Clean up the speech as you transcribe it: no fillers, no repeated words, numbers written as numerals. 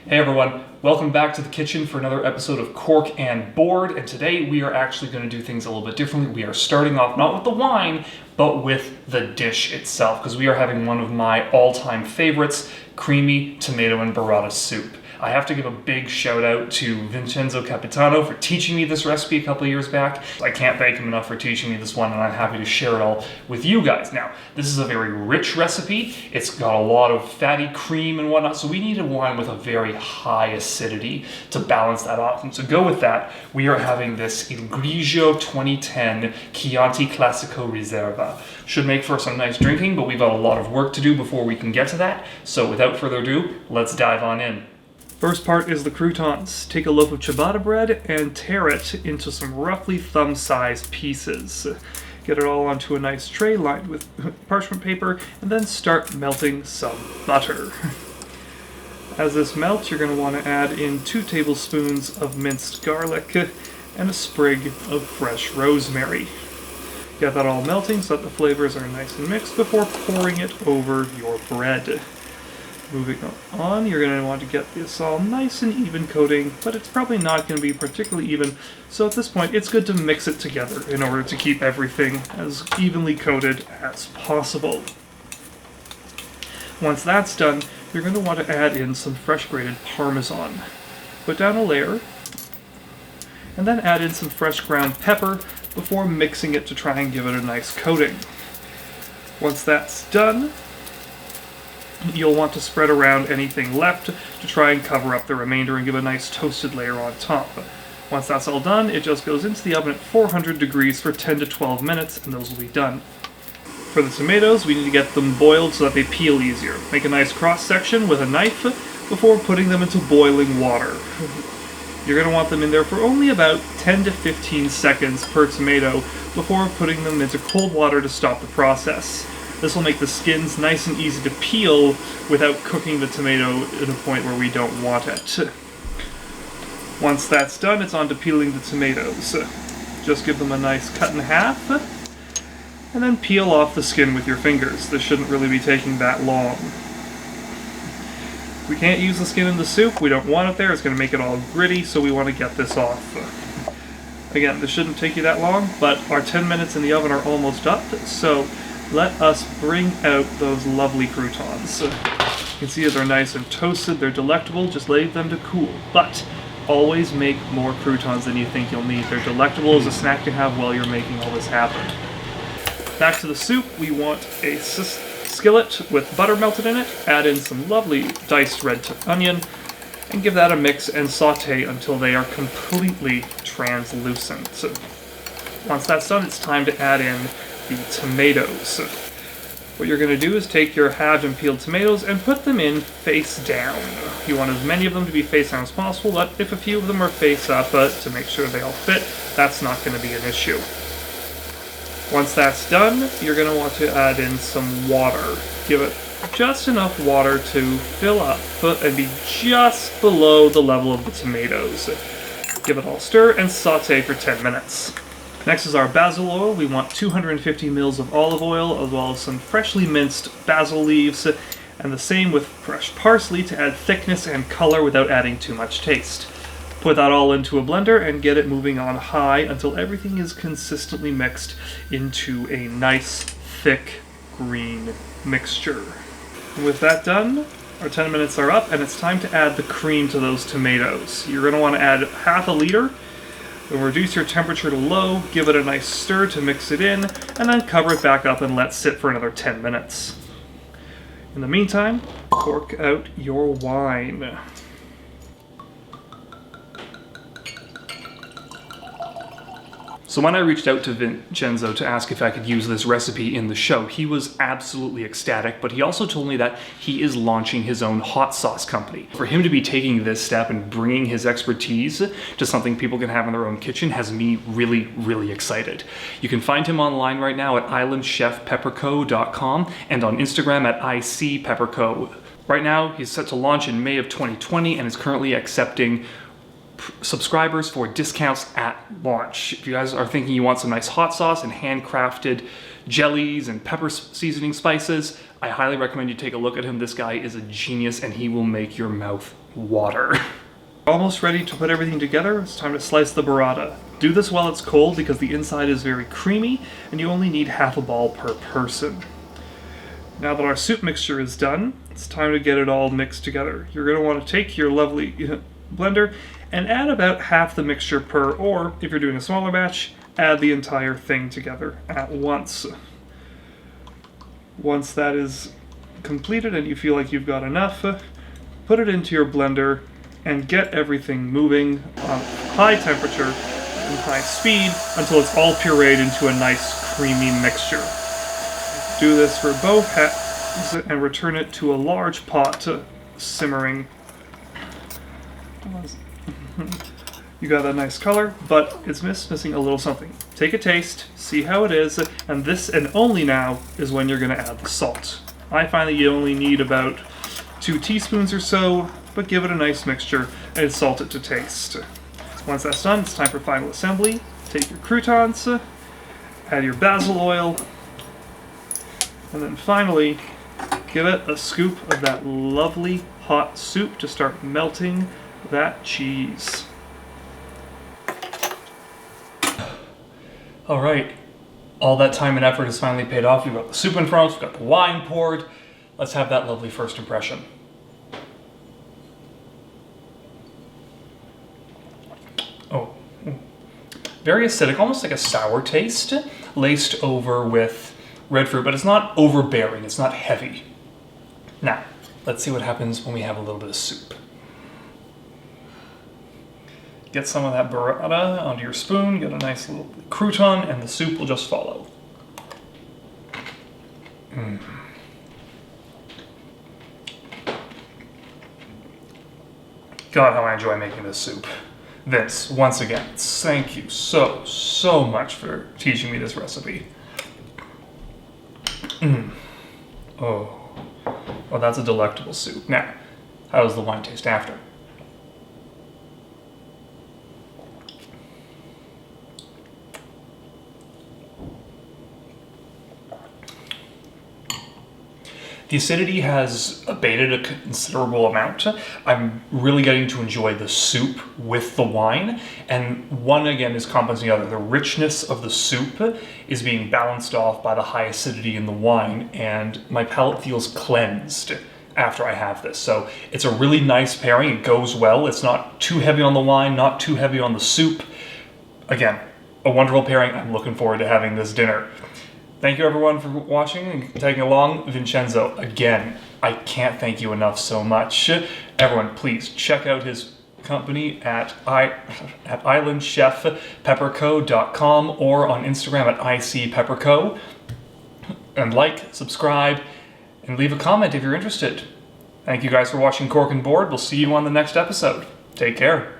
Hey everyone, welcome back to the kitchen for another episode of Cork and Board, and today we are actually going to do things a little bit differently. We are starting off not with the wine, but with the dish itself, because we are having one of my all-time favorites, creamy tomato and burrata soup. I have to give a big shout out to Vincenzo Capitano for teaching me this recipe a couple of years back. I can't thank him enough for teaching me this one, and I'm happy to share it all with you guys. Now, this is a very rich recipe. It's got a lot of fatty cream and whatnot, so we need a wine with a very high acidity to balance that off. And to go with that, we are having this Il Grigio 2010 Chianti Classico Riserva. Should make for some nice drinking, but we've got a lot of work to do before we can get to that. So without further ado, let's dive on in. First part is the croutons. Take a loaf of ciabatta bread and tear it into some roughly thumb-sized pieces. Get it all onto a nice tray lined with parchment paper, and then start melting some butter. As this melts, you're going to want to add in 2 tablespoons of minced garlic and a sprig of fresh rosemary. Get that all melting so that the flavors are nice and mixed before pouring it over your bread. Moving on, you're going to want to get this all nice and even coating, but it's probably not going to be particularly even, so at this point it's good to mix it together in order to keep everything as evenly coated as possible. Once that's done, you're going to want to add in some fresh grated Parmesan. Put down a layer, and then add in some fresh ground pepper before mixing it to try and give it a nice coating. Once that's done, you'll want to spread around anything left to try and cover up the remainder and give a nice toasted layer on top. Once that's all done, it just goes into the oven at 400 degrees for 10 to 12 minutes, and those will be done. For the tomatoes, we need to get them boiled so that they peel easier. Make a nice cross-section with a knife before putting them into boiling water. You're going to want them in there for only about 10 to 15 seconds per tomato before putting them into cold water to stop the process. This will make the skins nice and easy to peel without cooking the tomato at a point where we don't want it. Once that's done, it's on to peeling the tomatoes. Just give them a nice cut in half, and then peel off the skin with your fingers. This shouldn't really be taking that long. We can't use the skin in the soup. We don't want it there. It's going to make it all gritty, so we want to get this off. Again, this shouldn't take you that long, but our 10 minutes in the oven are almost up, so let us bring out those lovely croutons. You can see that they're nice and toasted, they're delectable, just leave them to cool. But always make more croutons than you think you'll need. They're delectable as a snack to have while you're making all this happen. Back to the soup, we want a skillet with butter melted in it. Add in some lovely diced red onion, and give that a mix and saute until they are completely translucent. Once that's done, it's time to add in the tomatoes. What you're going to do is take your halved and peeled tomatoes and put them in face down. You want as many of them to be face down as possible, but if a few of them are face up to make sure they all fit, that's not going to be an issue. Once that's done, you're going to want to add in some water. Give it just enough water to fill up and be just below the level of the tomatoes. Give it all a stir and saute for 10 minutes. Next is our basil oil. We want 250 ml of olive oil, as well as some freshly minced basil leaves, and the same with fresh parsley to add thickness and color without adding too much taste. Put that all into a blender and get it moving on high until everything is consistently mixed into a nice, thick, green mixture. And with that done, our 10 minutes are up, and it's time to add the cream to those tomatoes. You're going to want to add half a liter. Then reduce your temperature to low, give it a nice stir to mix it in, and then cover it back up and let sit for another 10 minutes. In the meantime, cork out your wine. So when I reached out to Vincenzo to ask if I could use this recipe in the show, he was absolutely ecstatic, but he also told me that he is launching his own hot sauce company. For him to be taking this step and bringing his expertise to something people can have in their own kitchen has me really, really excited. You can find him online right now at islandchefpepperco.com and on Instagram at icpepperco. Right now, he's set to launch in May of 2020 and is currently accepting subscribers for discounts at launch. If you guys are thinking you want some nice hot sauce and handcrafted jellies and pepper seasoning spices, I highly recommend you take a look at him. This guy is a genius and he will make your mouth water. Almost ready to put everything together. It's time to slice the burrata. Do this while it's cold because the inside is very creamy and you only need half a ball per person. Now that our soup mixture is done, it's time to get it all mixed together. You're going to want to take your lovely blender and add about half the mixture per, or if you're doing a smaller batch, add the entire thing together at once. Once that is completed and you feel like you've got enough, put it into your blender and get everything moving on high temperature and high speed until it's all pureed into a nice creamy mixture. Do this for both halves and return it to a large pot simmering. You got a nice color, but it's missing a little something. Take a taste, see how it is, and this and only now is when you're going to add the salt. I find that you only need about 2 teaspoons or so, but give it a nice mixture and salt it to taste. Once that's done, it's time for final assembly. Take your croutons, add your basil oil, and then finally give it a scoop of that lovely hot soup to start melting that cheese. All right, all that time and effort has finally paid off. We've got the soup in front of us, we've got the wine poured. Let's have that lovely first impression. Oh, very acidic, almost like a sour taste, laced over with red fruit, but it's not overbearing, it's not heavy. Now, let's see what happens when we have a little bit of soup. Get some of that burrata onto your spoon, get a nice little crouton, and the soup will just follow. God, how I enjoy making this soup. Vince, once again, thank you so much for teaching me this recipe. Oh, that's a delectable soup. Now, how does the wine taste after? The acidity has abated a considerable amount. I'm really getting to enjoy the soup with the wine, and one again is compensating the other. The richness of the soup is being balanced off by the high acidity in the wine, and my palate feels cleansed after I have this. So it's a really nice pairing. It goes well. It's not too heavy on the wine, not too heavy on the soup. Again, a wonderful pairing. I'm looking forward to having this dinner. Thank you everyone for watching and tagging along. Vincenzo, again, I can't thank you enough so much. Everyone, please check out his company at islandchefpepperco.com or on Instagram at icpepperco. And like, subscribe, and leave a comment if you're interested. Thank you guys for watching Cork and Board. We'll see you on the next episode. Take care.